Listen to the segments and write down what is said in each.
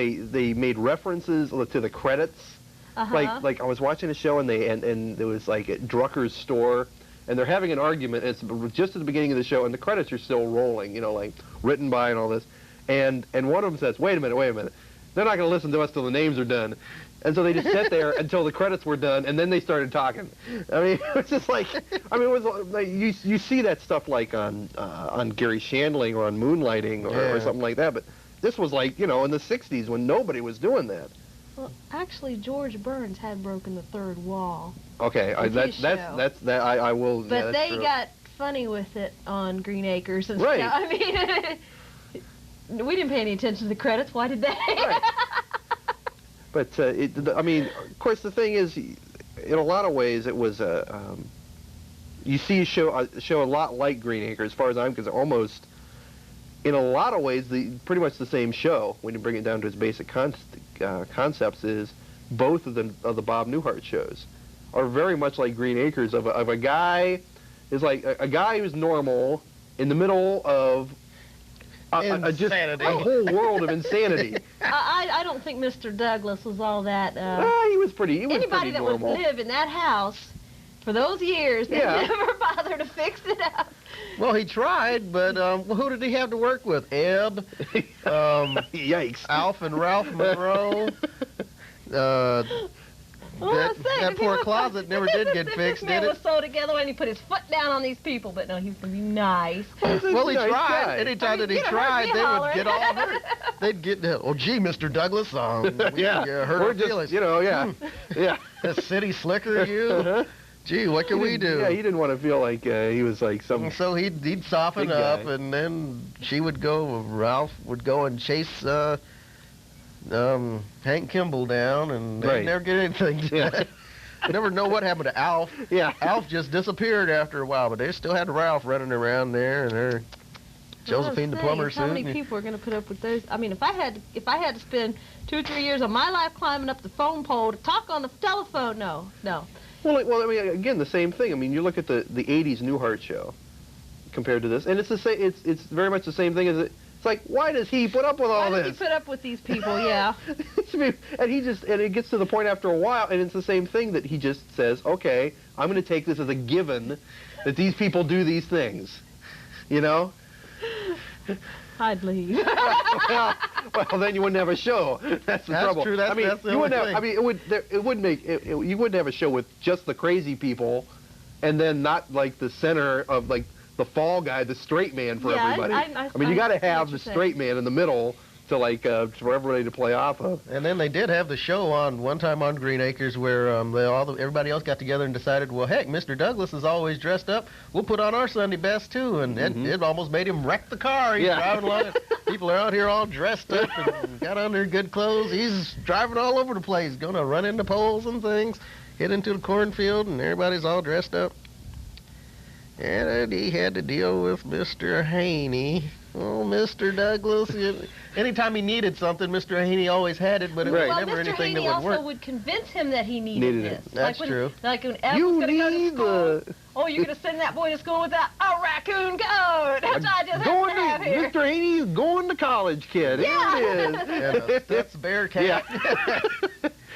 they made references to the credits. Like I was watching a show and there was like at Drucker's store, and they're having an argument. It's just at the beginning of the show, and the credits are still rolling. You know, like written by and all this. And one of them says, "Wait a minute. They're not going to listen to us till the names are done." And so they just sat there until the credits were done, and then they started talking. I mean, it was just like, I mean, it was like, you see that stuff like on Gary Shandling or on Moonlighting or something like that. But this was like, you know, in the '60s when nobody was doing that. Well, actually, George Burns had broken the third wall. Okay, I will. But yeah, they true. got funny with it on Green Acres and right. stuff. I mean, we didn't pay any attention to the credits. Why did they? Right. But I mean, of course, the thing is, in a lot of ways, it was you see a show a lot like Green Acres, as far as I'm concerned, almost. In a lot of ways, pretty much the same show. When you bring it down to its basic concepts, is both of the Bob Newhart shows are very much like Green Acres of a guy is like a guy who's normal in the middle of just a whole world of insanity. I don't think Mr. Douglas was all that. He was pretty. Anybody that would live in that house for those years, they never bothered to fix it up. Well, he tried, but who did he have to work with? Ebb, yikes, Alf and Ralph Monroe. That poor closet never did get fixed, did it? This man was so together when he put his foot down on these people, but no, he was going to be nice. Well, he tried. Guy. Anytime that he tried, they would get all hurt. They'd get, oh, gee, Mr. Douglas, we hurt our feelings. You know, yeah. The city slicker, you. Gee, what can we do? Yeah, he didn't want to feel like he was like some. So he'd soften up, and then Ralph would go and chase Hank Kimball down, and they'd never get anything done. You never know what happened to Alf. Yeah. Alf just disappeared after a while, but they still had Ralph running around there, and their Josephine the plumber suit. How many people are going to put up with those? I mean, if I had to spend 2 or 3 years of my life climbing up the phone pole to talk on the telephone, no. Well, I mean, again, the same thing. I mean, you look at the '80s Newhart show compared to this, and it's the same. It's very much the same thing as it. It's like, why does he put up with all this? Why does he put up with these people? Yeah. And it gets to the point after a while, and it's the same thing that he just says, okay, I'm going to take this as a given that these people do these things, you know. I'd leave. well, then you wouldn't have a show. That's the trouble. True. That's the only thing. I mean, you wouldn't have a show with just the crazy people, and then not like the center of like the fall guy, the straight man for everybody. I mean, you got to have the straight man in the middle to like for everybody to play off of. And then they did have the show on one time on Green Acres where everybody else got together and decided, well, heck, Mr. Douglas is always dressed up. We'll put on our Sunday best too, and it almost made him wreck the car. He's driving along. People are out here all dressed up and got on their good clothes. He's driving all over the place, going to run into poles and things, hit into the cornfield, and everybody's all dressed up. And he had to deal with Mr. Haney. Oh, Mr. Douglas. Anytime he needed something, Mr. Haney always had it, but it was never anything that would work. Mr. Haney also would convince him that he needed this. That's true. Like when Ed was going to go to school. Oh, you're going to send that boy to school with a raccoon coat. That's what I just have here. Mr. Haney's going to college, kid. Yeah. Here it is. That's Bearcat. Yeah.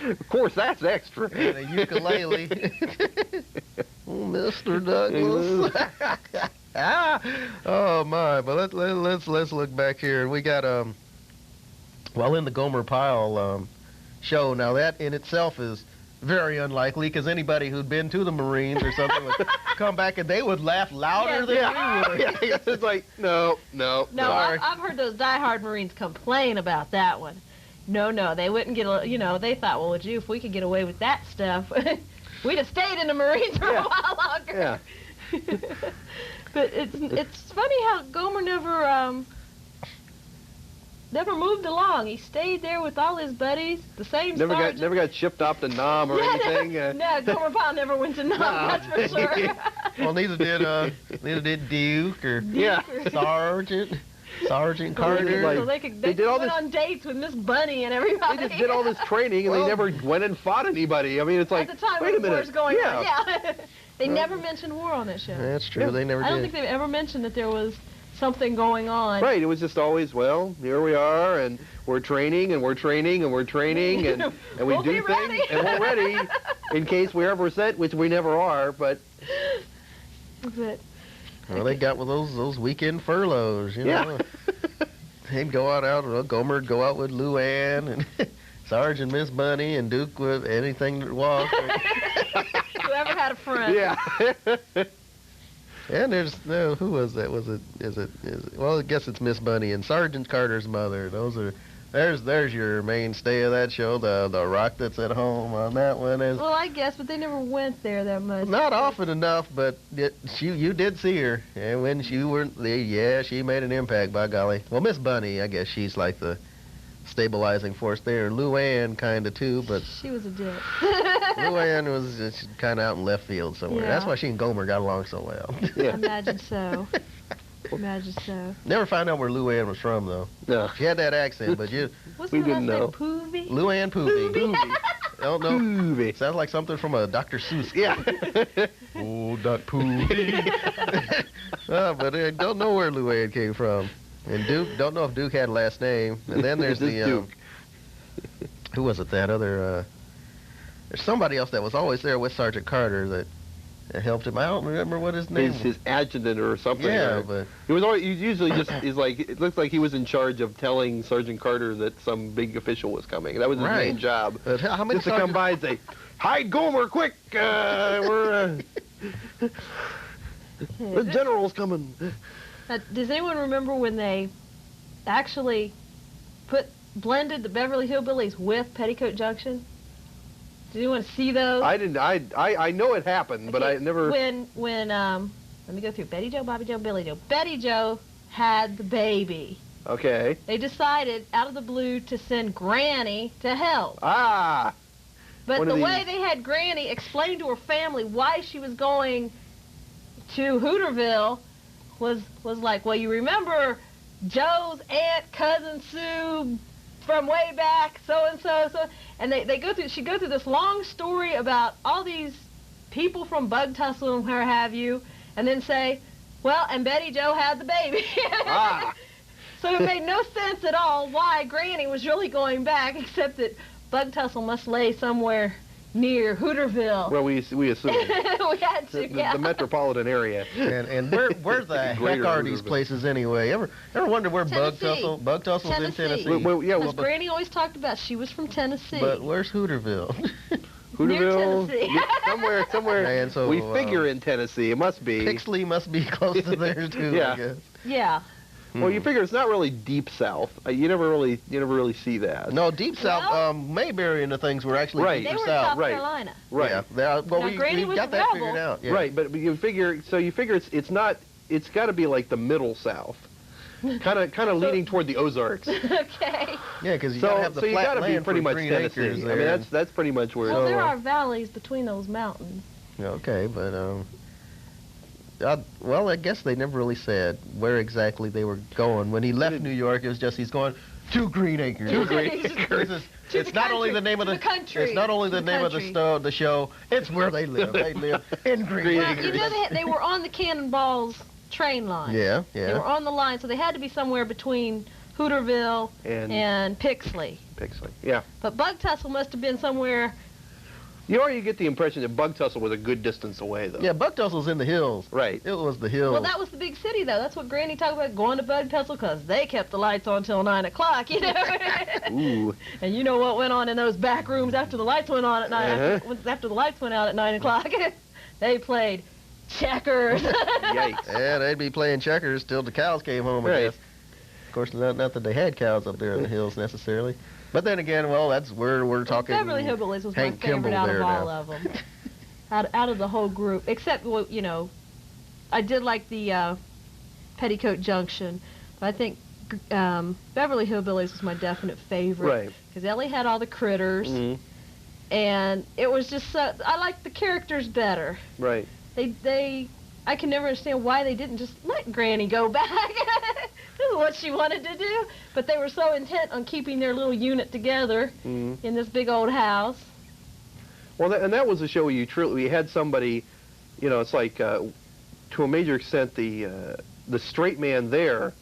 Of course, that's extra. And a ukulele. Oh, Mr. Douglas. Oh my! But let's look back here. We got in the Gomer Pyle show. Now that in itself is very unlikely because anybody who'd been to the Marines or something would come back and they would laugh louder than we would. Yeah, it's like no. I've heard those diehard Marines complain about that one. No, they wouldn't get. They thought, well, if we could get away with that stuff, we'd have stayed in the Marines for a while longer. Yeah. But it's funny how Gomer never moved along. He stayed there with all his buddies. The same sergeant. Never got shipped off to Nam or anything. No, Gomer Pyle never went to Nam. That's for sure. Well, neither did Duke or Sergeant Carter. So they went on dates with Miss Bunny and everybody. They just did all this training and they never went and fought anybody. I mean, it's like, at the time wait a minute. War's going on. Yeah. They never mentioned war on that show. That's true. They never did. I don't think they've ever mentioned that there was something going on. Right. It was just always, well, here we are, and we're training, and we're training, and we're training, and we we'll do things, and we're ready in case we're ever set, which we never are, but... Well, they got with those weekend furloughs, you know. They'd go out, Gomer would go out with Luann, and Sarge and Miss Bunny, and Duke with anything that walked. Whoever had a friend. Yeah. And who was that? Is it? Well, I guess it's Miss Bunny and Sergeant Carter's mother. There's your mainstay of that show, the rock that's at home on that one. Well, I guess, but they never went there that much. Not often enough, but you did see her, and when she weren't there, she made an impact, by golly. Well, Miss Bunny, I guess she's like the stabilizing force there. Luann kind of too, but she was a dick. Luann was just kind of out in left field somewhere. Yeah. That's why she and Gomer got along so well. Yeah. Imagine so. Imagine so. Never found out where Luann was from, though. No. She had that accent, but we didn't know. Poovy? Luann Poovy. Don't know. Poovy. Sounds like something from a Dr. Seuss. Yeah. Oh, Doc Poovy. But I don't know where Luann came from. And Duke, don't know if Duke had a last name. And then there's the Duke. Who was it? That other. There's somebody else that was always there with Sergeant Carter that helped him. I don't remember what his name was. His adjutant or something. Yeah, right? but He was always, he usually just is like, it looks like he was in charge of telling Sergeant Carter that some big official was coming. That was his main job. But how many Just to come by and say, hide Gomer, quick! The general's coming. Does anyone remember when they actually blended the Beverly Hillbillies with Petticoat Junction? Did anyone see those? I didn't. I know it happened, but I never. When let me go through. Betty Jo, Bobby Jo, Billy Jo. Betty Jo had the baby. Okay. They decided out of the blue to send Granny to help. Ah. But the way they had Granny explain to her family why she was going to Hooterville was like, well, you remember Joe's aunt, cousin Sue from way back, so and so, and she'd go through this long story about all these people from Bug Tussle and where have you, and then say, well, and Betty Jo had the baby. Ah. So it made no sense at all why Granny was really going back, except that Bug Tussle must lay somewhere near Hooterville. Well, we assumed. We had to, the metropolitan area. And where the heck are these places anyway? Ever wonder where Bug Tussle's in Tennessee? Because Granny always talked about she was from Tennessee. But where's Hooterville? Hooterville, Near Tennessee. somewhere. And so, we figure in Tennessee. It must be. Pixley must be close to there too. Yeah. I guess. Yeah. Well, you figure it's not really deep south. You never really see that. No, deep south. Mayberry and the things were actually Right. deeper They were south. South Carolina. Right. Yeah. Well, Now, we Granny was got that rebel. figured out. Yeah. Right, but you figure it's not. It's got to be like the middle south, kind of leaning toward the Ozarks. Okay. Yeah, because you got to have the so you flat got to be land pretty for much Green Tennessee. Acres I there. mean, that's pretty much where. Well, there are valleys between those mountains. Okay, but well, I guess they never really said where exactly they were going. When he left New York, it was just he's going to Green Acres. To Green Acres. It's not only the name of the country. It's not only the name of the show. It's where they live. They live in Green Well, Acres. you know they were on the Cannonballs train line. Yeah. They were on the line, so they had to be somewhere between Hooterville and Pixley. Pixley. Yeah. But Bug Tussle must have been somewhere. You get the impression that Bug Tussle was a good distance away, though. Yeah, Bug Tussle's in the hills. Right. It was the hills. Well, that was the big city, though. That's what Granny talked about, going to Bug Tussle, because they kept the lights on till 9 o'clock, you know. Ooh. And you know what went on in those back rooms after the lights went on at 9. After the lights went out at 9 o'clock, they played checkers. Yikes. Yeah, they'd be playing checkers till the cows came home, I Right. guess. Of course, not that they had cows up there in the hills necessarily. But then again, well, that's where we're talking. Beverly Hillbillies was Hank my favorite Kimball out of there all now. of them. Out of the whole group, except, well, you know, I did like the Petticoat Junction, but I think Beverly Hillbillies was my definite favorite. Right. Because Ellie had all the critters, and it was just so, I liked the characters better. Right. I can never understand why they didn't just let Granny go back. This is what she wanted to do. But they were so intent on keeping their little unit together in this big old house. Well, and that was a show where you had somebody, you know, it's like, to a major extent, the the straight man there